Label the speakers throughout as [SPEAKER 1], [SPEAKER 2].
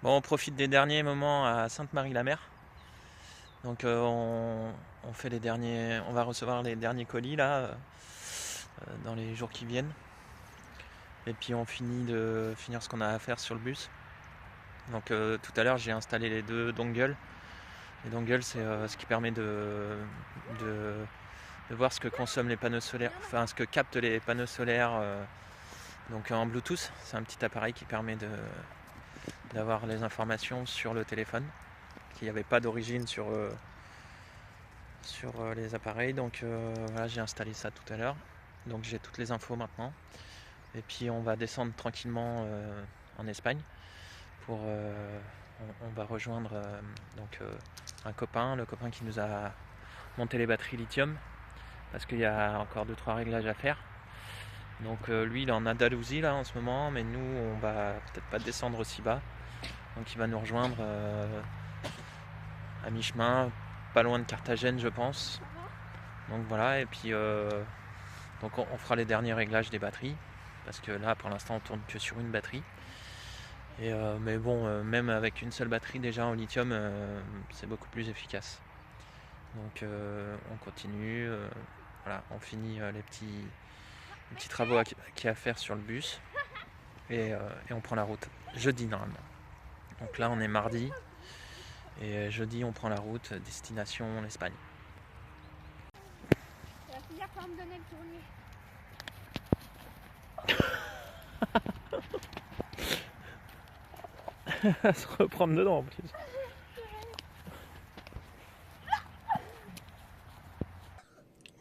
[SPEAKER 1] Bon, on profite des derniers moments à Sainte-Marie-la-Mer. Donc on fait les derniers, on va recevoir les derniers colis là dans les jours qui viennent. Et puis on finir ce qu'on a à faire sur le bus. Donc tout à l'heure j'ai installé les 2 dongles. Les dongles c'est ce qui permet de voir ce que consomment les panneaux solaires, enfin ce que captent les panneaux solaires donc en Bluetooth. C'est un petit appareil qui permet d'avoir les informations sur le téléphone, qui n'y avait pas d'origine sur les appareils. Donc voilà, j'ai installé ça tout à l'heure. Donc j'ai toutes les infos maintenant. Et puis on va descendre tranquillement en Espagne pour on va rejoindre un copain, le copain qui nous a monté les batteries lithium, parce qu'il y a encore 2-3 réglages à faire. Donc lui il est en Andalousie là en ce moment, mais nous on va peut-être pas descendre aussi bas. Donc il va nous rejoindre à mi-chemin, pas loin de Carthagène je pense. Donc voilà, et puis donc on fera les derniers réglages des batteries, parce que là pour l'instant on tourne que sur une batterie. Et mais bon, même avec une seule batterie déjà en lithium, c'est beaucoup plus efficace. Donc on continue, voilà, on finit les petits travaux qu'il y a à faire sur le bus, et on prend la route jeudi normalement. Donc là on est mardi, et jeudi on prend la route destination l'Espagne.
[SPEAKER 2] Il va finir par me donner le tournier.
[SPEAKER 1] À se reprendre dedans en plus.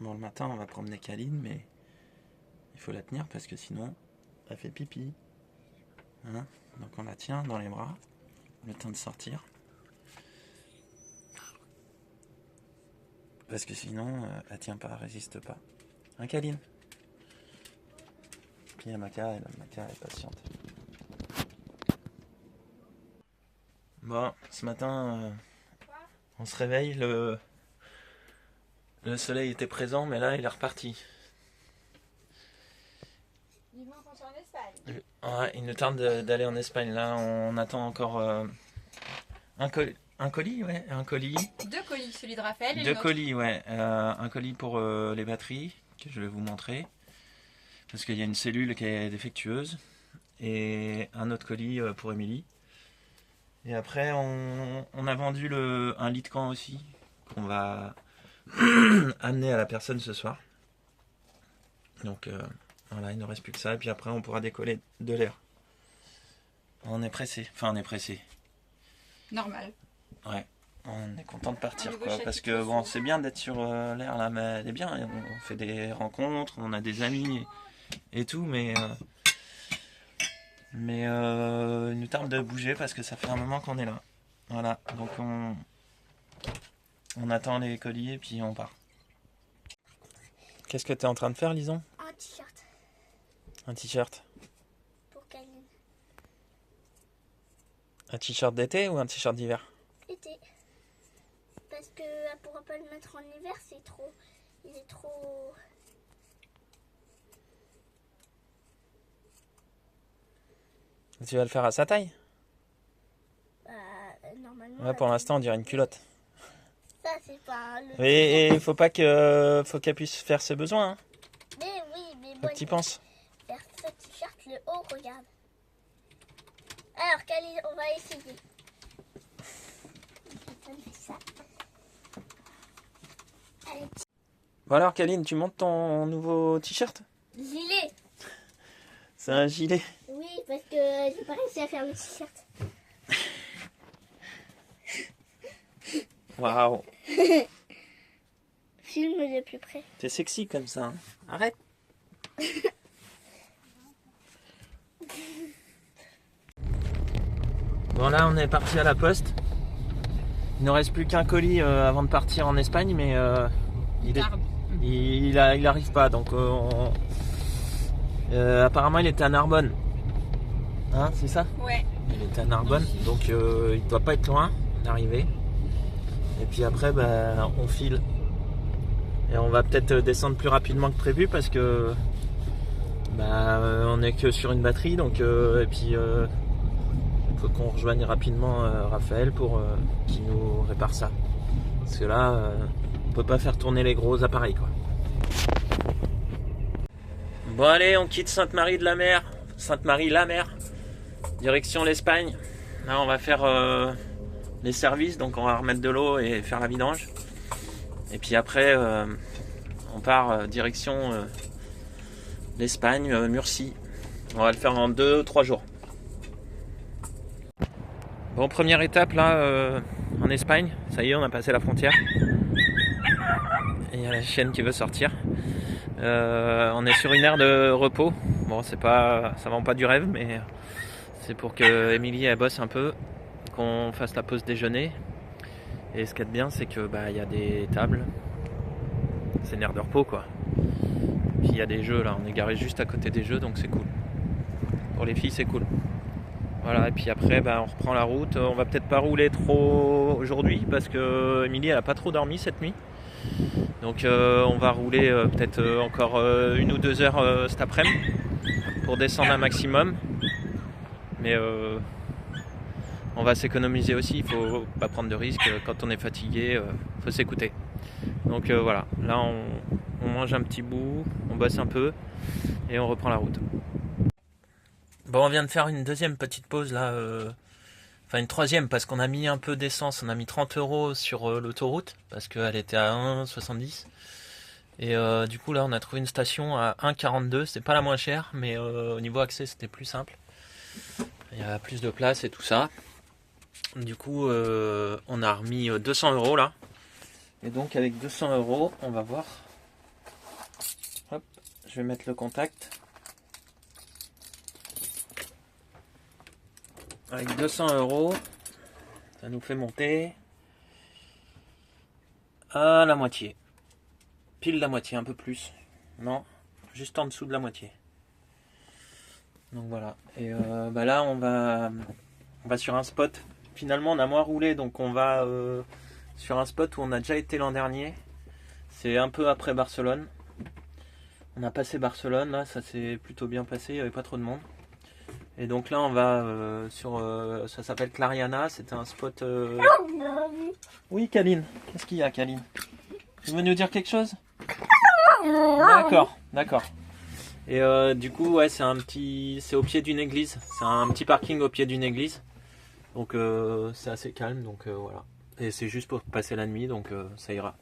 [SPEAKER 1] Bon, le matin on va promener Kaline, mais il faut la tenir parce que sinon elle fait pipi. Hein, donc on la tient dans les bras, le temps de sortir. Parce que sinon elle tient pas, elle résiste pas. Hein Kaline? Puis il y a Maka, et Maka est patiente. Bon, ce matin on se réveille, le soleil était présent, mais là il est reparti.
[SPEAKER 2] Dis-moi qu'on soit en Espagne.
[SPEAKER 1] Ouais, il nous tarde d'aller en Espagne. Là on attend encore un colis, ouais, un colis.
[SPEAKER 2] 2 colis, celui de Raphaël et
[SPEAKER 1] 2
[SPEAKER 2] le nôtre.
[SPEAKER 1] colis, ouais. Un colis pour les batteries, que je vais vous montrer, parce qu'il y a une cellule qui est défectueuse, et un autre colis pour Émilie. Et après on a vendu un lit de camp aussi, qu'on va amener à la personne ce soir. Donc voilà, il ne reste plus que ça, et puis après on pourra décoller de l'air. On est pressé,
[SPEAKER 2] Normal.
[SPEAKER 1] Ouais, on est content de partir,
[SPEAKER 2] Un
[SPEAKER 1] quoi,
[SPEAKER 2] nouveau
[SPEAKER 1] parce que
[SPEAKER 2] chapitre
[SPEAKER 1] bon,
[SPEAKER 2] s'ouvre.
[SPEAKER 1] c'est bien d'être sur l'air là, mais elle est bien, on fait des rencontres, on a des amis et tout, mais il nous tarde de bouger parce que ça fait un moment qu'on est là. Voilà, donc on attend les colis et puis on part. Qu'est-ce que tu es en train de faire, Lison?
[SPEAKER 2] Un t-shirt
[SPEAKER 1] Un t-shirt.
[SPEAKER 2] pour Kaline.
[SPEAKER 1] Un t-shirt d'été ou un t-shirt d'hiver?
[SPEAKER 2] Été. Parce qu'elle pourra pas le mettre en hiver, c'est trop. Il est trop.
[SPEAKER 1] Tu vas le faire à sa taille?
[SPEAKER 2] Normalement.
[SPEAKER 1] Ouais, pour l'instant on dirait une culotte.
[SPEAKER 2] Ça, c'est pas le.
[SPEAKER 1] Et il faut qu'elle puisse faire ses besoins, hein.
[SPEAKER 2] Mais oui, mais
[SPEAKER 1] Faut
[SPEAKER 2] bon.
[SPEAKER 1] que tu y penses.
[SPEAKER 2] Vers ce t-shirt, le haut, regarde. Alors, Kaline, on va essayer. On fait ça. Allez,
[SPEAKER 1] Bon alors Kaline, tu montes ton nouveau t-shirt?
[SPEAKER 2] gilet.
[SPEAKER 1] C'est un gilet.
[SPEAKER 2] Oui, parce que j'ai pas réussi à faire le t-shirt.
[SPEAKER 1] Waouh,
[SPEAKER 2] Filme de plus près.
[SPEAKER 1] t'es sexy comme ça, hein. Arrête. Bon là on est parti à la poste. Il ne reste plus qu'un colis avant de partir en Espagne, mais il arrive pas, donc apparemment il était à Narbonne. Hein, c'est ça?
[SPEAKER 2] Ouais.
[SPEAKER 1] Il était à Narbonne, donc il doit pas être loin d'arriver. Et puis après on file. Et on va peut-être descendre plus rapidement que prévu parce que on est que sur une batterie, donc et puis faut qu'on rejoigne rapidement Raphaël pour qu'il nous répare ça. Parce que là, on peut pas faire tourner les gros appareils, quoi. Bon allez, on quitte Sainte-Marie-de-la-Mer. Sainte-Marie-la-Mer. Direction l'Espagne. Là, on va faire les services, donc on va remettre de l'eau et faire la vidange. Et puis après, on part direction l'Espagne, Murcie. On va le faire en 2-3 jours. Bon, première étape là, en Espagne. Ça y est, on a passé la frontière. Et il y a la chienne qui veut sortir. On est sur une aire de repos. Bon, c'est pas, ça vend pas du rêve, mais c'est pour que Émilie elle bosse un peu, qu'on fasse la pause déjeuner. Et ce qu'il y a de bien, c'est que y a des tables. C'est une aire de repos, quoi. Puis il y a des jeux là. On est garé juste à côté des jeux, donc c'est cool. Pour les filles, c'est cool. Voilà. Et puis après, on reprend la route. On va peut-être pas rouler trop aujourd'hui parce que Émilie elle a pas trop dormi cette nuit. Donc on va rouler peut-être encore 1 ou 2 heures cet après-midi pour descendre un maximum. Mais on va s'économiser aussi, il faut pas prendre de risques. Quand on est fatigué, faut s'écouter. Donc voilà, là on mange un petit bout, on bosse un peu et on reprend la route. Bon, on vient de faire une deuxième petite pause là, enfin une troisième parce qu'on a mis un peu d'essence, on a mis 30 € sur l'autoroute parce qu'elle était à 1,70. Et du coup là on a trouvé une station à 1,42, c'est pas la moins chère, mais au niveau accès c'était plus simple. Il y a plus de place et tout ça. Du coup on a remis 200 € là. Et donc avec 200 €, on va voir. Hop, je vais mettre le contact. Avec 200 €, ça nous fait monter à la moitié. Pile la moitié, un peu plus. Non, juste en dessous de la moitié. Donc voilà. Et là on va sur un spot. Finalement on a moins roulé, donc on va sur un spot où on a déjà été l'an dernier. C'est un peu après Barcelone. On a passé Barcelone, là ça s'est plutôt bien passé, il n'y avait pas trop de monde. Et donc là on va sur ça s'appelle Clariana, c'était un spot. Oui Kaline, qu'est-ce qu'il y a Kaline? Tu veux nous dire quelque chose? D'accord. Et du coup ouais c'est au pied d'une église. C'est un petit parking au pied d'une église. Donc c'est assez calme, donc voilà. Et c'est juste pour passer la nuit, donc ça ira.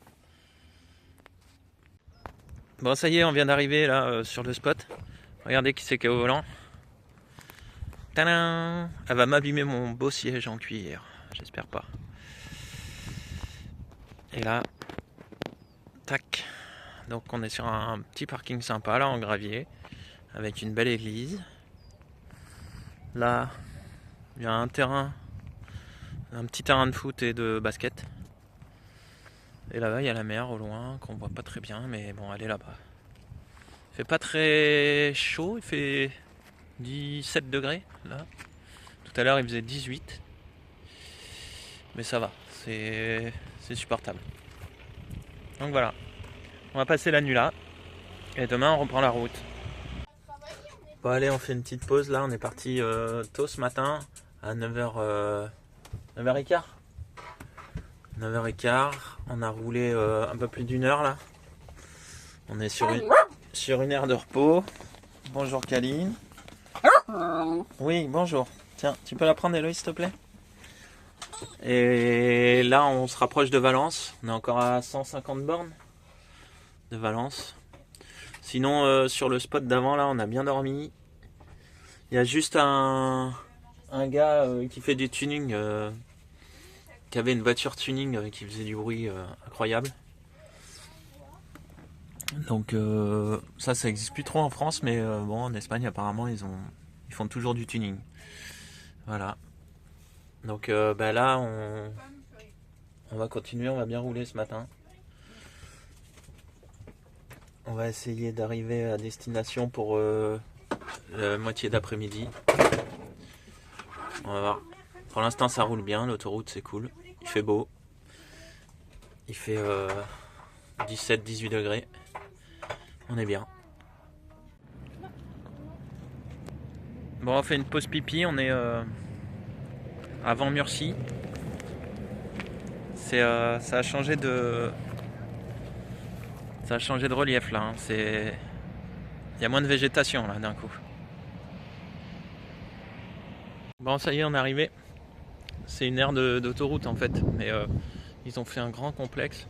[SPEAKER 1] Bon ça y est, on vient d'arriver là sur le spot. Regardez qui c'est qui est au volant. Tadam! Elle va m'abîmer mon beau siège en cuir. J'espère pas. Et là, tac. Donc on est sur un petit parking sympa là en gravier, avec une belle église. Là, il y a un petit terrain de foot et de basket. Et là-bas, il y a la mer au loin, qu'on voit pas très bien, mais bon, elle est là-bas. Il fait pas très chaud, il fait 17 degrés là. Tout à l'heure, il faisait 18. Mais ça va, c'est supportable. Donc voilà, on va passer la nuit là. Et demain, on reprend la route. Bon allez, on fait une petite pause là. On est parti tôt ce matin à 9h, 9h15. 9h15. On a roulé un peu plus d'1 heure là. On est sur une aire de repos. Bonjour Kaline. Oui, bonjour. Tiens, tu peux la prendre Héloïse s'il te plaît? Et là, on se rapproche de Valence. On est encore à 150 bornes de Valence. Sinon, sur le spot d'avant, là, on a bien dormi. Il y a juste un gars qui fait du tuning, qui avait une voiture tuning qui faisait du bruit incroyable. Donc ça existe plus trop en France, mais bon, en Espagne, apparemment, ils font toujours du tuning. Voilà. Donc là, on va continuer, on va bien rouler ce matin. On va essayer d'arriver à destination pour la moitié d'après-midi. On va voir. Pour l'instant, ça roule bien. L'autoroute, c'est cool. Il fait beau. Il fait 17-18 degrés. On est bien. Bon, on fait une pause pipi. On est avant Murcie. Ça a changé de relief là. Hein. Il y a moins de végétation là d'un coup. Bon, ça y est, on est arrivé. C'est une aire d'autoroute en fait, mais ils ont fait un grand complexe.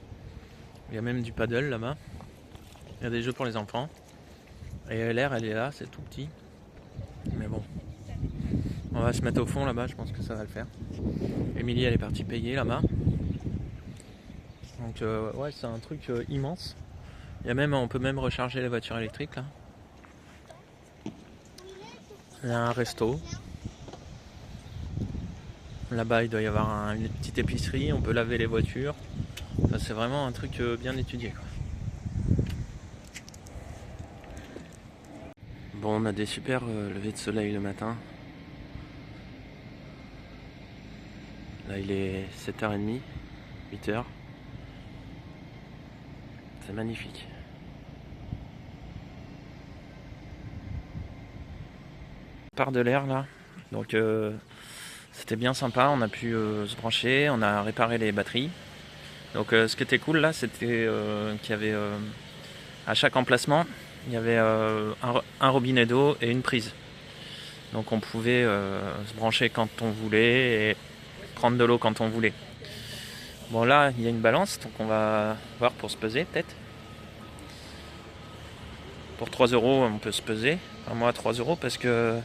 [SPEAKER 1] Il y a même du paddle là-bas. Il y a des jeux pour les enfants. Et l'air, elle est là, c'est tout petit. Mais bon, on va se mettre au fond là-bas, je pense que ça va le faire. Émilie, elle est partie payer là-bas. Donc ouais, c'est un truc immense. On peut même recharger les voitures électriques là. Il y a un resto. Là-bas, il doit y avoir une petite épicerie, on peut laver les voitures. Enfin, c'est vraiment un truc bien étudié, quoi. Bon, on a des super levées de soleil le matin. Là, il est 7h30, 8h. C'est magnifique. On part de l'air là, donc c'était bien sympa. On a pu se brancher, on a réparé les batteries. Donc ce qui était cool là, c'était qu'il y avait à chaque emplacement, il y avait un robinet d'eau et une prise. Donc on pouvait se brancher quand on voulait et prendre de l'eau quand on voulait. Bon, là, il y a une balance, donc on va voir pour se peser peut-être. Pour 3 €, on peut se peser. Enfin, moi, 3 € parce que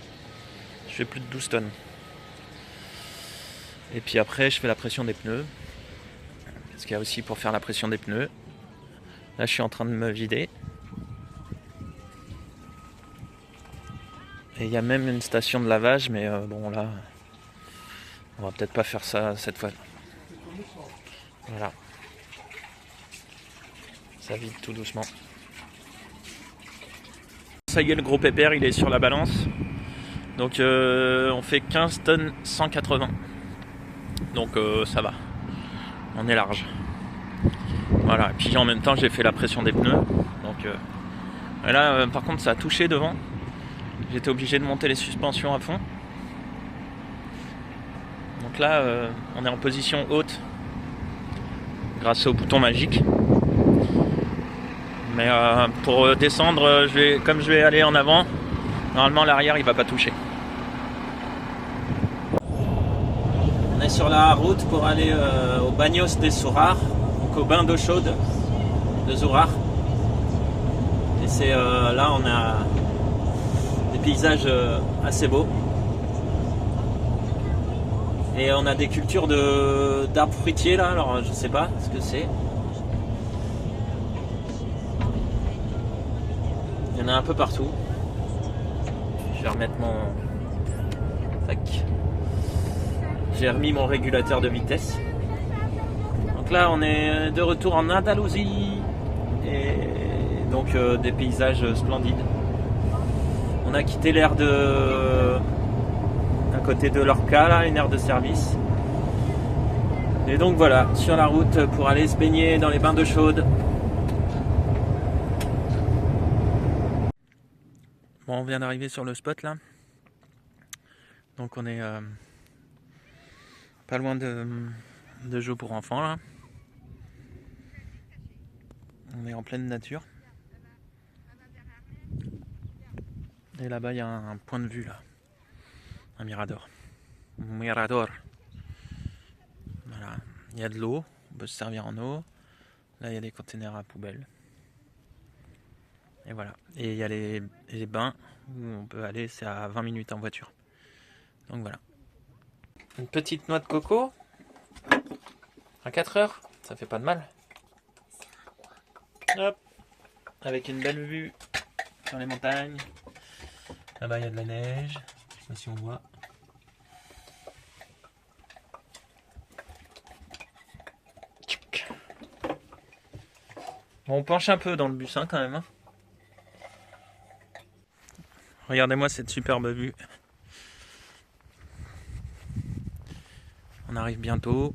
[SPEAKER 1] je fais plus de 12 tonnes. Et puis après, je fais la pression des pneus. Parce qu'il y a aussi pour faire la pression des pneus. Là, je suis en train de me vider. Et il y a même une station de lavage, mais bon, là, on va peut-être pas faire ça cette fois. Voilà. Ça vide tout doucement. Ça y est, le gros pépère, il est sur la balance. Donc on fait 15 tonnes 180. Donc ça va. On est large. Voilà. Et puis en même temps, j'ai fait la pression des pneus. Donc là, par contre, ça a touché devant. J'étais obligé de monter les suspensions à fond. Donc là, on est en position haute grâce au bouton magique. Mais pour descendre, comme je vais aller en avant, normalement l'arrière il va pas toucher. On est sur la route pour aller au Baños de Zurrar, donc au bain d'eau chaude de Zurrar. Et c'est là on a des paysages assez beaux. Et on a des cultures d'arbres fruitiers là, alors je sais pas ce que c'est. Il y en a un peu partout. Je vais remettre mon... Tac. J'ai remis mon régulateur de vitesse. Donc là on est de retour en Andalousie. Et donc des paysages splendides. On a quitté l'aire à côté de Lorca, là, une aire de service. Et donc voilà, sur la route pour aller se baigner dans les bains d'eau chaude. Bon, on vient d'arriver sur le spot là. Donc on est pas loin de jeux pour enfants là. On est en pleine nature. Et là-bas il y a un point de vue là. Un mirador. Mirador. Voilà. Il y a de l'eau, on peut se servir en eau. Là il y a des containers à poubelle. Et voilà. Et il y a les bains où on peut aller, c'est à 20 minutes en voiture. Donc voilà. Une petite noix de coco à 4 heures, ça fait pas de mal. Hop. Avec une belle vue sur les montagnes. Là-bas il y a de la neige. Je sais pas si on voit. Bon, on penche un peu dans le bus hein, quand même. Hein. Regardez-moi cette superbe vue. On arrive bientôt.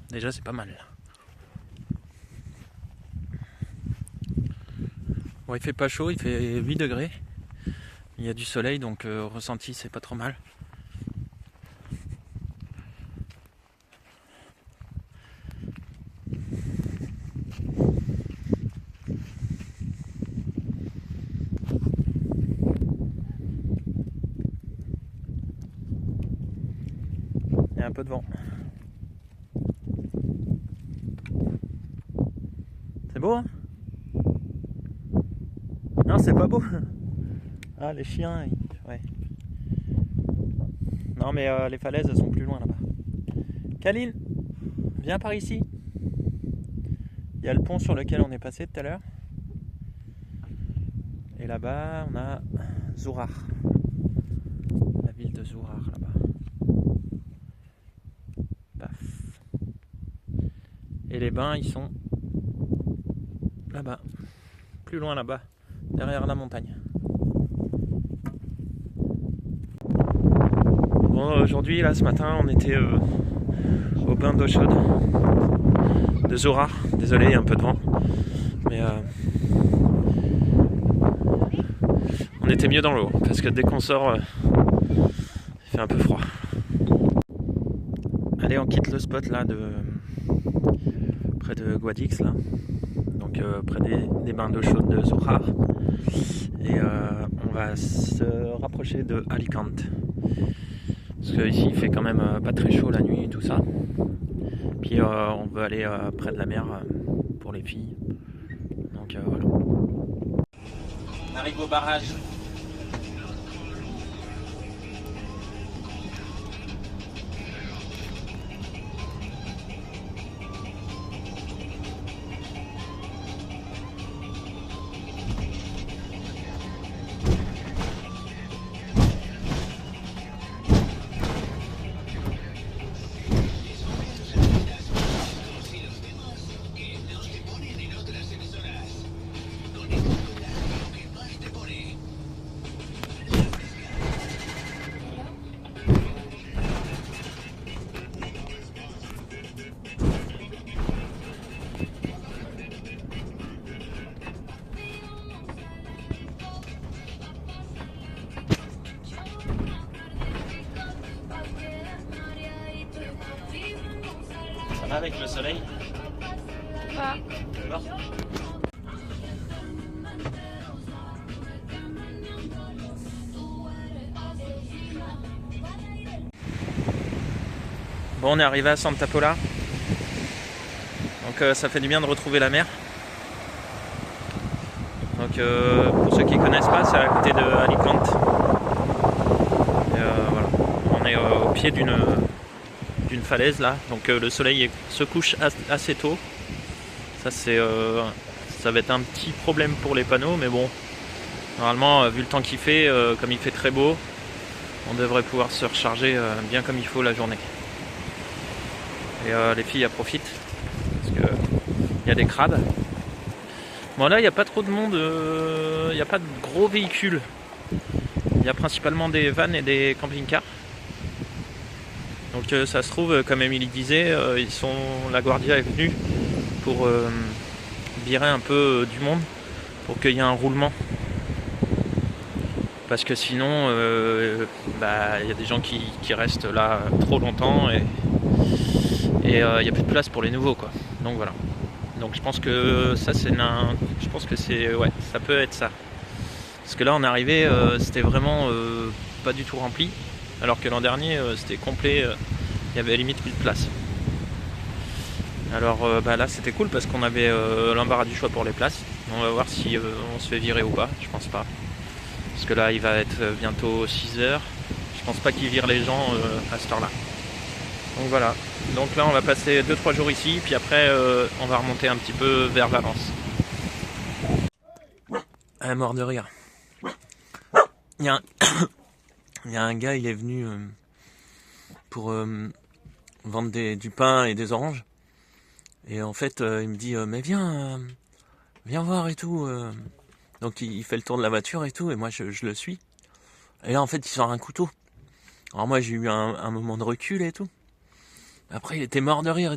[SPEAKER 1] Déjà c'est pas mal. Bon, il fait pas chaud, il fait 8 degrés. Il y a du soleil, donc ressenti c'est pas trop mal. Il y a un peu de vent. C'est beau, hein? Non, c'est pas beau. Ah, les chiens, ouais. Non, mais les falaises, elles sont plus loin là-bas. Kaline, viens par ici. Il y a le pont sur lequel on est passé tout à l'heure. Et là-bas, on a Zourar. La ville de Zourar, là-bas. Paf. Et les bains, ils sont là-bas. Plus loin là-bas. Derrière la montagne. Bon, aujourd'hui, là, ce matin, on était au bain d'eau chaude de Zourar. Désolé, il y a un peu de vent. Mais on était mieux dans l'eau. Parce que dès qu'on sort, il fait un peu froid. Allez, on quitte le spot là, près de Guadix, là. Donc près des bains d'eau chaude de Zourar. Et on va se rapprocher de Alicante. Parce que ici il fait quand même pas très chaud la nuit et tout ça. Puis on veut aller près de la mer pour les filles. Donc voilà. On arrive au barrage. Ça va avec le soleil?
[SPEAKER 3] Pas.
[SPEAKER 1] D'accord. Bon, on est arrivé à Santa Pola. Donc ça fait du bien de retrouver la mer. Donc pour ceux qui ne connaissent pas, c'est à côté de Alicante. Et, voilà. On est au pied d'une falaise là. Donc le soleil se couche assez tôt. Ça ça va être un petit problème pour les panneaux, mais bon, normalement vu le temps qu'il fait, comme il fait très beau, on devrait pouvoir se recharger bien comme il faut la journée. Et les filles elles profitent parce que il y a des crabes. Bon là il n'y a pas trop de monde, il n'y a pas de gros véhicules. Il y a principalement des vannes et des camping-cars. Donc ça se trouve, comme Émilie disait, la Guardia est venue pour virer un peu du monde pour qu'il y ait un roulement. Parce que sinon, il y a des gens qui restent là trop longtemps et il n'y a plus de place pour les nouveaux, quoi. Donc voilà. Donc je pense que ça ouais, ça peut être ça. Parce que là on est arrivé, c'était vraiment pas du tout rempli. Alors que l'an dernier c'était complet, il y avait limite plus de place. Alors là c'était cool parce qu'on avait l'embarras du choix pour les places. On va voir si on se fait virer ou pas, je pense pas. Parce que là il va être bientôt 6h. Je pense pas qu'ils virent les gens à cette heure là. Donc voilà. Donc là on va passer 2-3 jours ici, puis après on va remonter un petit peu vers Valence. Elle est mort de rire. Il y a un gars, il est venu pour vendre du pain et des oranges. Et en fait, il me dit mais viens voir et tout. Donc il fait le tour de la voiture et tout, et moi je le suis. Et là en fait il sort un couteau. Alors moi j'ai eu un moment de recul et tout. Après il était mort de rire,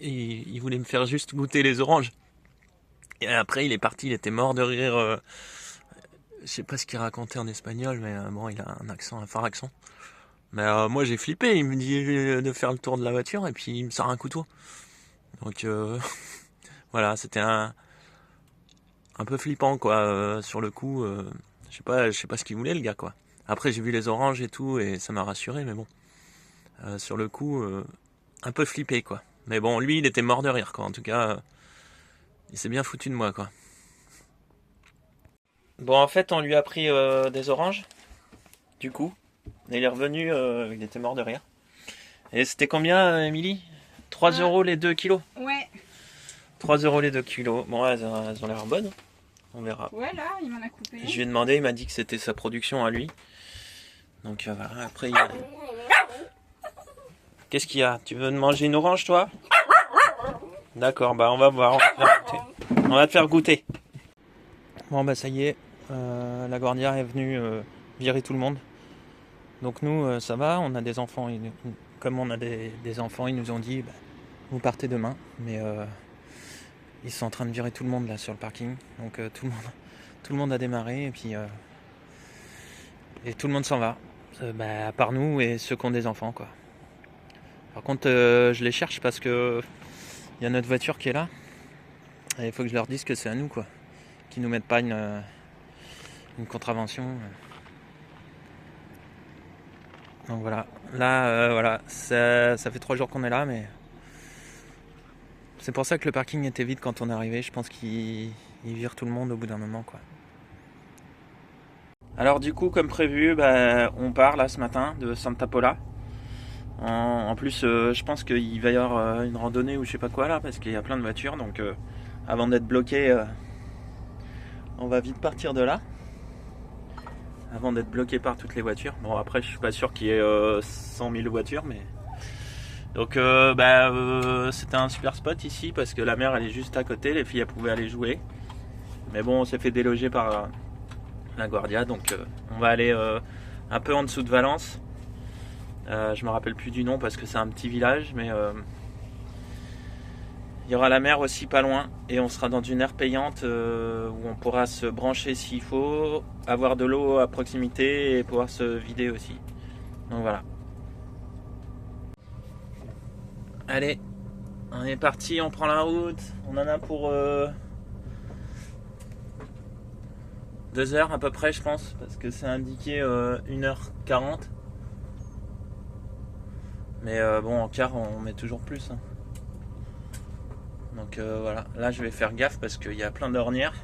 [SPEAKER 1] il voulait me faire juste goûter les oranges. Et après il est parti, il était mort de rire. je sais pas ce qu'il racontait en espagnol, mais bon, il a un accent, un fort accent. Mais moi j'ai flippé, il me dit de faire le tour de la voiture et puis il me sort un couteau. Donc voilà, c'était un peu flippant quoi. Sur le coup, je sais pas ce qu'il voulait le gars quoi. Après j'ai vu les oranges et tout et ça m'a rassuré, mais bon, sur le coup, un peu flippé quoi. Mais bon, lui il était mort de rire quoi. En tout cas, il s'est bien foutu de moi quoi. Bon, en fait, on lui a pris des oranges, du coup. Et il est revenu, il était mort de rire. Et c'était combien, Émilie 3 euros les 2 kilos.
[SPEAKER 3] Ouais.
[SPEAKER 1] 3 euros les 2 kilos. Bon, elles ont l'air bonnes. On verra.
[SPEAKER 3] Ouais, là, il m'en a coupé.
[SPEAKER 1] Je lui ai demandé, il m'a dit que c'était sa production à lui. Donc voilà, après... Qu'est-ce qu'il y a? Tu veux manger une orange, toi? D'accord, bah on va voir. On va te faire goûter. Bon, bah ça y est. La Guardia est venue virer tout le monde. Donc nous, ça va, on a des enfants. Comme on a des enfants, ils nous ont dit, bah, vous partez demain. Mais ils sont en train de virer tout le monde là sur le parking. Donc tout le monde a démarré et puis tout le monde s'en va. À part nous et ceux qui ont des enfants quoi. Par contre, je les cherche parce que il y a notre voiture qui est là. Et il faut que je leur dise que c'est à nous quoi. Qu'ils nous mettent pas une contravention. Donc voilà, là voilà, ça fait 3 jours qu'on est là, mais c'est pour ça que le parking était vide quand on est arrivé. Je pense qu'ils virent tout le monde au bout d'un moment quoi. Alors du coup, comme prévu, on part là ce matin de Santa Pola. En plus, je pense qu'il va y avoir une randonnée ou je sais pas quoi là, parce qu'il y a plein de voitures. Donc avant d'être bloqué, on va vite partir de là. Avant d'être bloqué par toutes les voitures. Bon après je suis pas sûr qu'il y ait 100 000 voitures mais... Donc c'était un super spot ici parce que la mer elle est juste à côté, les filles elles pouvaient aller jouer. Mais bon on s'est fait déloger par la Guardia donc on va aller un peu en dessous de Valence. Je me rappelle plus du nom parce que c'est un petit village mais il y aura la mer aussi pas loin et on sera dans une aire payante où on pourra se brancher s'il faut, avoir de l'eau à proximité et pouvoir se vider aussi. Donc voilà. Allez, on est parti, on prend la route. On en a pour 2 heures à peu près je pense parce que c'est indiqué 1h40. Mais bon en quart on met toujours plus. Hein. Donc voilà, là je vais faire gaffe parce qu'il y a plein d'ornières.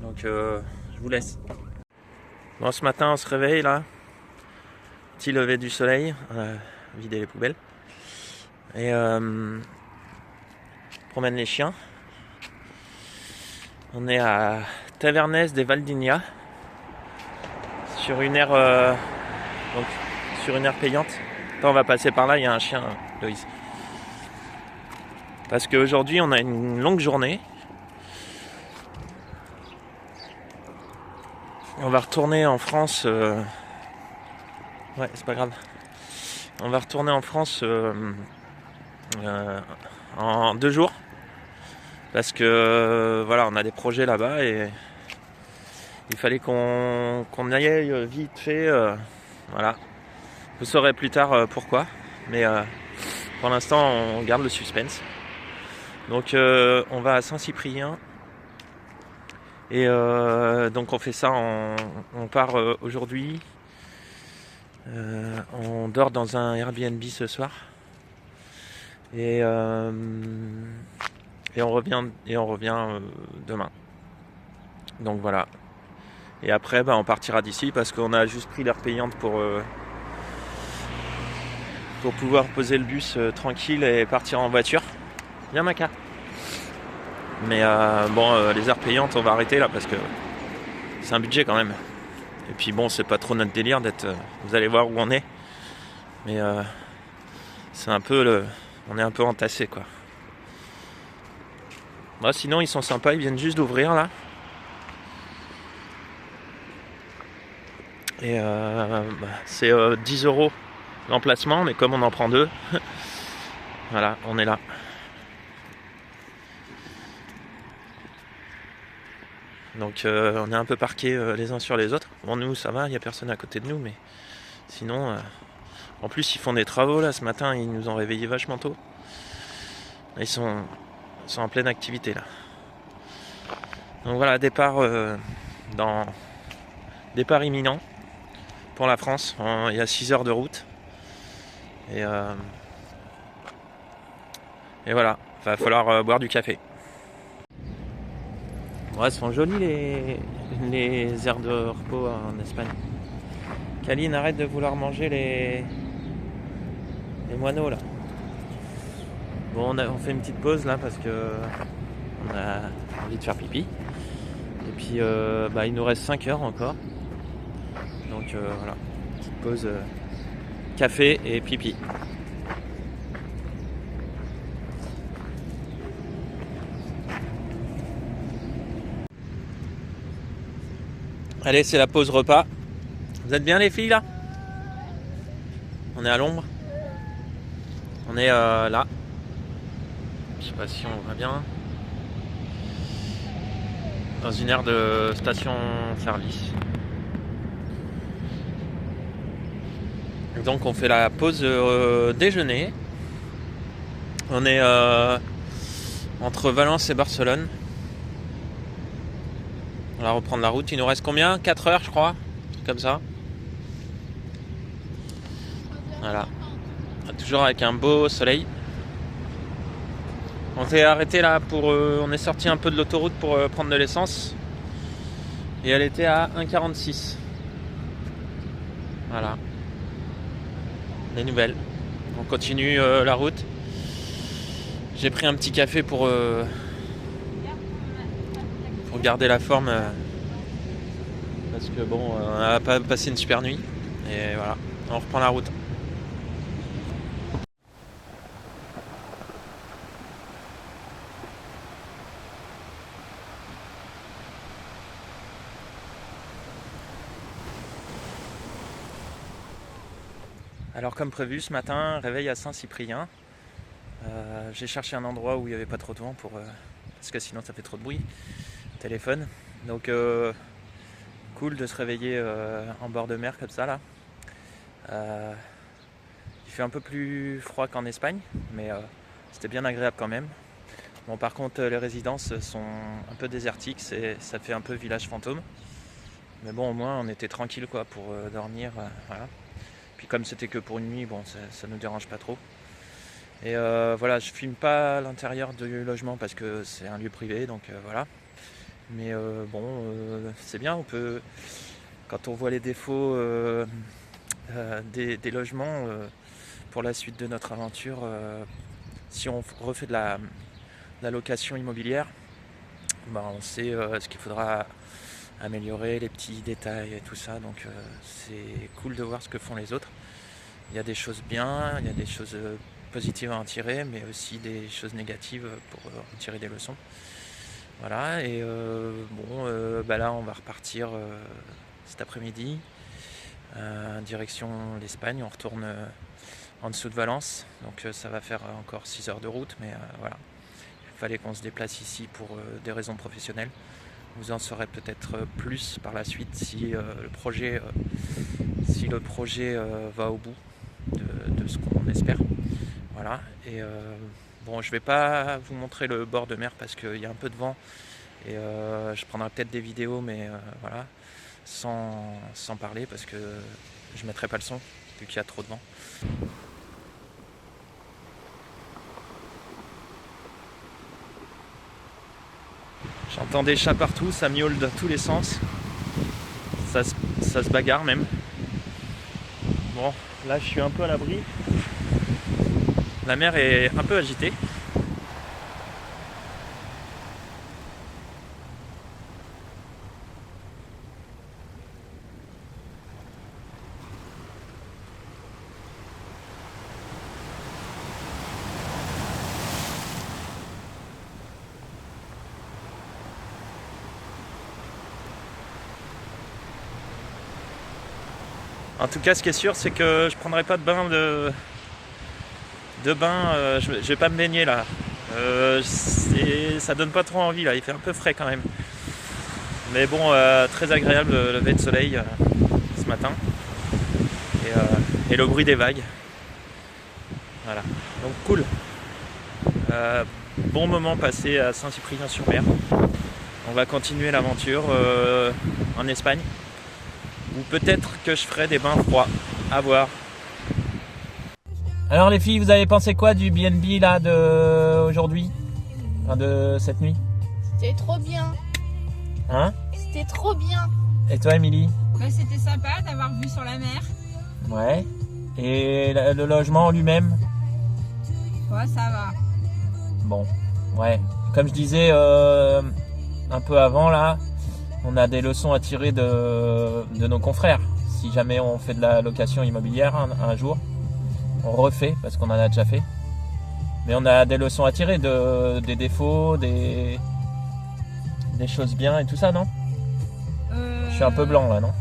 [SPEAKER 1] Donc je vous laisse. Bon ce matin on se réveille là. Petit lever du soleil, vider les poubelles. Et promène les chiens. On est à Tavernes des Valdignas. Sur une aire payante. Attends, on va passer par là, il y a un chien, Loïs. Parce qu'aujourd'hui on a une longue journée. On va retourner en France. Ouais, c'est pas grave. On va retourner en France en 2 jours. Parce que voilà, on a des projets là-bas et il fallait qu'on y aille vite fait. Voilà. Vous saurez plus tard pourquoi. Mais pour l'instant, on garde le suspense. Donc on va à Saint-Cyprien. Et donc on fait ça, on part aujourd'hui. On dort dans un Airbnb ce soir. Et on revient demain. Donc voilà. Et après on partira d'ici parce qu'on a juste pris l'air payante pour pouvoir poser le bus tranquille et partir en voiture. Viens Maca. Mais les aires payantes on va arrêter là parce que c'est un budget quand même. Et puis bon c'est pas trop notre délire d'être. Vous allez voir où on est. Mais c'est un peu on est un peu entassé quoi. Bon, sinon ils sont sympas, ils viennent juste d'ouvrir là. Et c'est 10 € l'emplacement, mais comme on en prend 2, voilà, on est là. Donc on est un peu parqués les uns sur les autres. Bon, nous ça va, il n'y a personne à côté de nous, mais sinon en plus ils font des travaux là ce matin, ils nous ont réveillés vachement tôt. Ils sont en pleine activité là. Donc voilà, départ imminent pour la France. Il y a 6 heures de route. Et voilà, va falloir boire du café. Ouais, sont jolis les aires de repos en Espagne. Kaline, arrête de vouloir manger les moineaux là. Bon, on fait une petite pause là parce que on a envie de faire pipi. Et puis il nous reste 5 heures encore. Donc voilà, petite pause café et pipi. Allez, c'est la pause repas. Vous êtes bien les filles là? On est à l'ombre. On est là. Je sais pas si on va bien. Dans une aire de station-service. Donc on fait la pause déjeuner. On est entre Valence et Barcelone. On va reprendre la route. Il nous reste combien? 4 heures je crois. Comme ça. Voilà. Toujours avec un beau soleil. On s'est arrêté là pour... on est sorti un peu de l'autoroute pour prendre de l'essence. Et elle était à 1,46. Voilà. Des nouvelles. On continue la route. J'ai pris un petit café pour garder la forme. Parce que bon, on n'a pas passé une super nuit. Et voilà, on reprend la route. Alors comme prévu ce matin, réveil à Saint-Cyprien. J'ai cherché un endroit où il n'y avait pas trop de vent parce que sinon ça fait trop de bruit. Téléphone. Donc cool de se réveiller en bord de mer comme ça là. Il fait un peu plus froid qu'en Espagne, mais c'était bien agréable quand même. Bon, par contre les résidences sont un peu désertiques, ça fait un peu village fantôme. Mais bon, au moins on était tranquille quoi pour dormir. Voilà. Puis comme c'était que pour une nuit, bon, ça nous dérange pas trop. Et voilà, je filme pas l'intérieur du logement parce que c'est un lieu privé, donc voilà. Mais c'est bien, on peut, quand on voit les défauts des logements pour la suite de notre aventure, si on refait de la location immobilière, on sait ce qu'il faudra améliorer, les petits détails et tout ça, donc c'est cool de voir ce que font les autres. Il y a des choses bien, il y a des choses positives à en tirer, mais aussi des choses négatives pour en tirer des leçons. Voilà, et là on va repartir cet après-midi, direction l'Espagne, on retourne en dessous de Valence, donc ça va faire encore 6 heures de route, mais voilà, il fallait qu'on se déplace ici pour des raisons professionnelles. Vous en saurez peut-être plus par la suite si le projet va au bout de ce qu'on espère. Voilà, et je vais pas vous montrer le bord de mer parce qu'il y a un peu de vent et je prendrai peut-être des vidéos, mais voilà, sans parler parce que je mettrai pas le son vu qu'il y a trop de vent. J'entends des chats partout, ça miaule dans tous les sens. Ça se bagarre même. Bon, là je suis un peu à l'abri. La mer est un peu agitée. En tout cas, ce qui est sûr, c'est que je prendrai pas de bain je vais pas me baigner là. Ça donne pas trop envie là, il fait un peu frais quand même. Mais bon, très agréable le lever de soleil ce matin. Et le bruit des vagues. Voilà, donc cool. Bon moment passé à Saint-Cyprien-sur-Mer. On va continuer l'aventure en Espagne. Ou peut-être que je ferai des bains froids. À voir. Alors les filles, vous avez pensé quoi du BNB là d'aujourd'hui, enfin de cette nuit?
[SPEAKER 3] C'était trop bien.
[SPEAKER 1] Hein?
[SPEAKER 3] C'était trop bien.
[SPEAKER 1] Et toi, Émilie?
[SPEAKER 4] Bah, c'était sympa d'avoir vue sur la mer.
[SPEAKER 1] Ouais. Et le logement lui-même?
[SPEAKER 4] Ouais, ça va.
[SPEAKER 1] Bon, ouais. Comme je disais un peu avant là, on a des leçons à tirer de nos confrères. Si jamais on fait de la location immobilière un jour, on refait parce qu'on en a déjà fait. Mais on a des leçons à tirer des défauts, des choses bien et tout ça, non? Je suis un peu blanc là, non?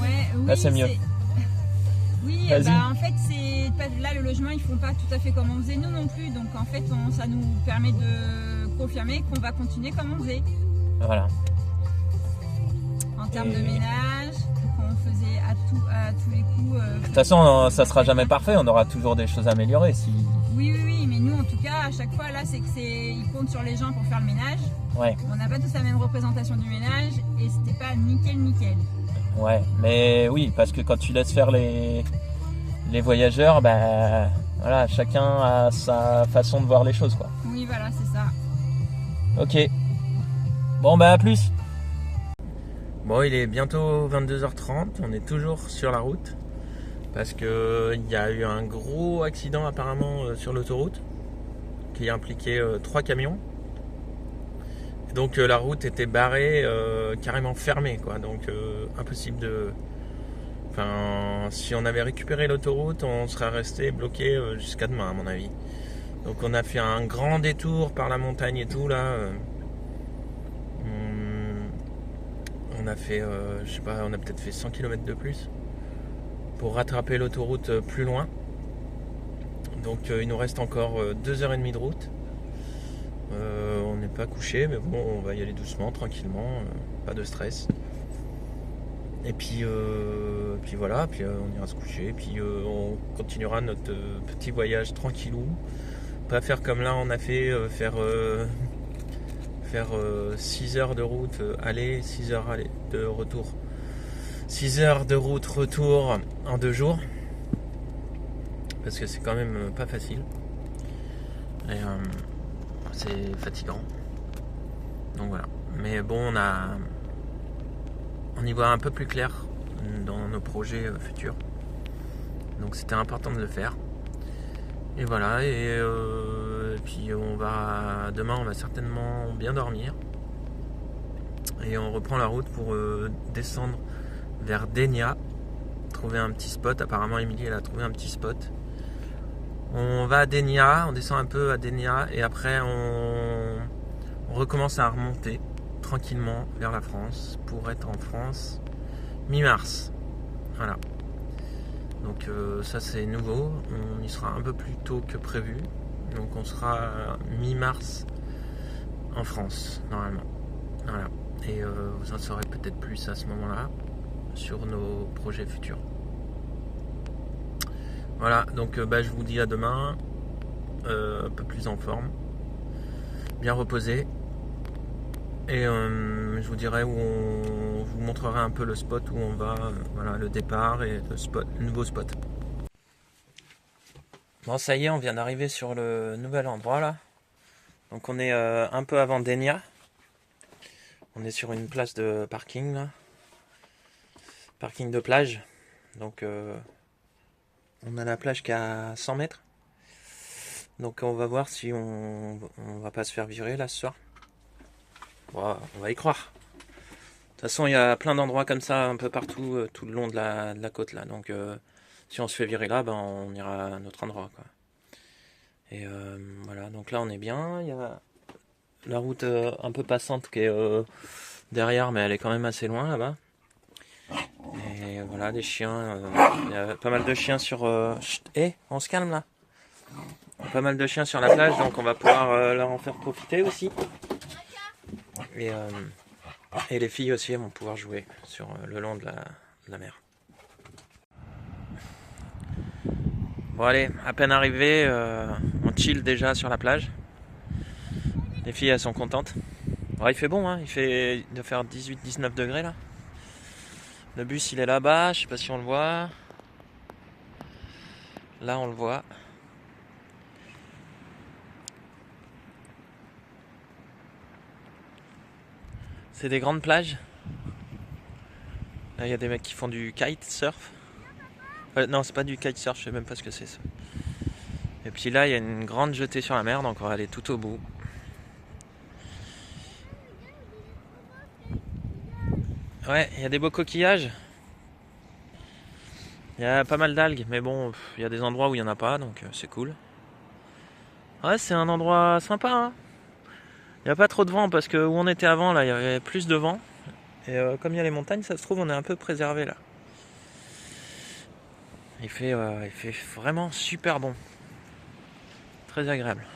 [SPEAKER 4] Ouais, oui.
[SPEAKER 1] Là c'est mieux.
[SPEAKER 4] Oui,
[SPEAKER 1] Vas-y.
[SPEAKER 4] bah, en fait, là le logement, ils font pas tout à fait comme on faisait nous non plus. Donc en fait, ça nous permet de confirmer qu'on va continuer comme on faisait.
[SPEAKER 1] Voilà.
[SPEAKER 4] En termes de ménage, qu'on faisait à tous les coups.
[SPEAKER 1] De toute façon, ça sera jamais parfait, on aura toujours des choses à améliorer.
[SPEAKER 4] Oui, mais nous en tout cas, à chaque fois, là, ils comptent sur les gens pour faire le ménage.
[SPEAKER 1] Ouais.
[SPEAKER 4] On n'a pas tous la même représentation du ménage et c'était pas nickel.
[SPEAKER 1] Ouais, mais oui, parce que quand tu laisses faire les voyageurs, ben voilà, chacun a sa façon de voir les choses, quoi.
[SPEAKER 4] Oui, voilà, c'est ça.
[SPEAKER 1] Ok. Bon, bah à plus. Bon, il est bientôt 22h30, on est toujours sur la route parce que il y a eu un gros accident apparemment sur l'autoroute qui a impliqué 3 camions. Et donc la route était barrée, carrément fermée, quoi. Donc impossible de. Enfin, si on avait récupéré l'autoroute, on serait resté bloqué jusqu'à demain, à mon avis. Donc on a fait un grand détour par la montagne et tout là. On a fait, je sais pas, on a peut-être fait 100 km de plus pour rattraper l'autoroute plus loin. Donc il nous reste encore 2h30 de route. On n'est pas couché, mais bon, on va y aller doucement, tranquillement, pas de stress. Et puis voilà, puis on ira se coucher, puis on continuera notre petit voyage tranquillou. Pas faire comme là on a fait, faire 6 heures de route aller, 6 heures de retour. 6 heures de route retour en 2 jours. Parce que c'est quand même pas facile. Et c'est fatigant. Donc voilà. Mais bon, on y voit un peu plus clair dans nos projets futurs. Donc c'était important de le faire. Et voilà, et puis demain on va certainement bien dormir. Et on reprend la route pour descendre vers Dénia, trouver un petit spot. Apparemment Émilie elle a trouvé un petit spot. On va à Dénia, on descend un peu à Dénia et après on recommence à remonter tranquillement vers la France pour être en France mi-mars. Voilà. Donc ça c'est nouveau, on y sera un peu plus tôt que prévu. Donc on sera mi-mars en France normalement. Voilà. Et vous en saurez peut-être plus à ce moment-là sur nos projets futurs. Voilà, donc je vous dis à demain, un peu plus en forme, bien reposé. Et je vous dirai je vous montrerai un peu le spot où on va, voilà, le départ et le nouveau spot. Bon, ça y est, on vient d'arriver sur le nouvel endroit là. Donc on est un peu avant Dénia. On est sur une place de parking là. Parking de plage. Donc on a la plage qui est à 100 mètres. Donc on va voir si on va pas se faire virer là ce soir. Bon, on va y croire. De toute façon, il y a plein d'endroits comme ça un peu partout, tout le long de la côte là. Donc si on se fait virer là, on ira à un autre endroit, quoi. Et voilà, donc là on est bien. Il y a la route un peu passante qui est derrière, mais elle est quand même assez loin là-bas. Et voilà, des chiens. Il y a pas mal de chiens sur. On se calme là. Il y a pas mal de chiens sur la plage, donc on va pouvoir leur en faire profiter aussi. Et Et les filles aussi elles vont pouvoir jouer sur le long de la mer. Bon allez, à peine arrivé, on chill déjà sur la plage. Les filles elles sont contentes. Bon, il fait bon, hein, il doit faire 18-19 degrés là. Le bus il est là-bas, je sais pas si on le voit. Là on le voit. C'est des grandes plages. Là il y a des mecs qui font du kitesurf. Non, c'est pas du kitesurf, je sais même pas ce que c'est ça. Et puis là il y a une grande jetée sur la mer, donc on va aller tout au bout. Ouais, il y a des beaux coquillages. Il y a pas mal d'algues, mais bon, il y a des endroits où il n'y en a pas, donc c'est cool. Ouais, c'est un endroit sympa, hein. Il n'y a pas trop de vent, parce que où on était avant, là, il y avait plus de vent. Et comme il y a les montagnes, ça se trouve, on est un peu préservé, là. Il fait vraiment super bon. Très agréable.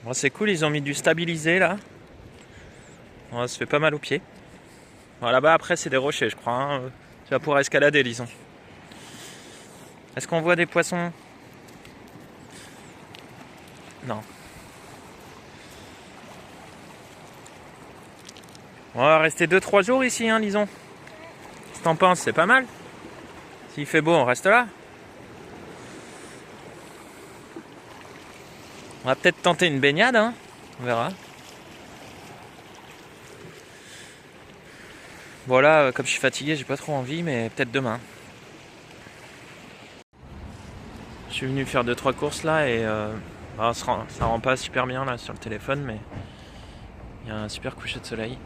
[SPEAKER 1] Bon, c'est cool, ils ont mis du stabilisé, là. Bon, ça se fait pas mal aux pieds. Bon, là-bas, après, c'est des rochers, je crois. Hein. Tu vas pouvoir escalader, disons. Est-ce qu'on voit des poissons? Non. On va rester 2-3 jours ici, hein, Lison. Si t'en penses, c'est pas mal. S'il fait beau, on reste là. On va peut-être tenter une baignade, hein. On verra. Voilà, comme je suis fatigué, j'ai pas trop envie, mais peut-être demain. Je suis venu faire 2-3 courses là et ça rend pas super bien là sur le téléphone, mais il y a un super coucher de soleil.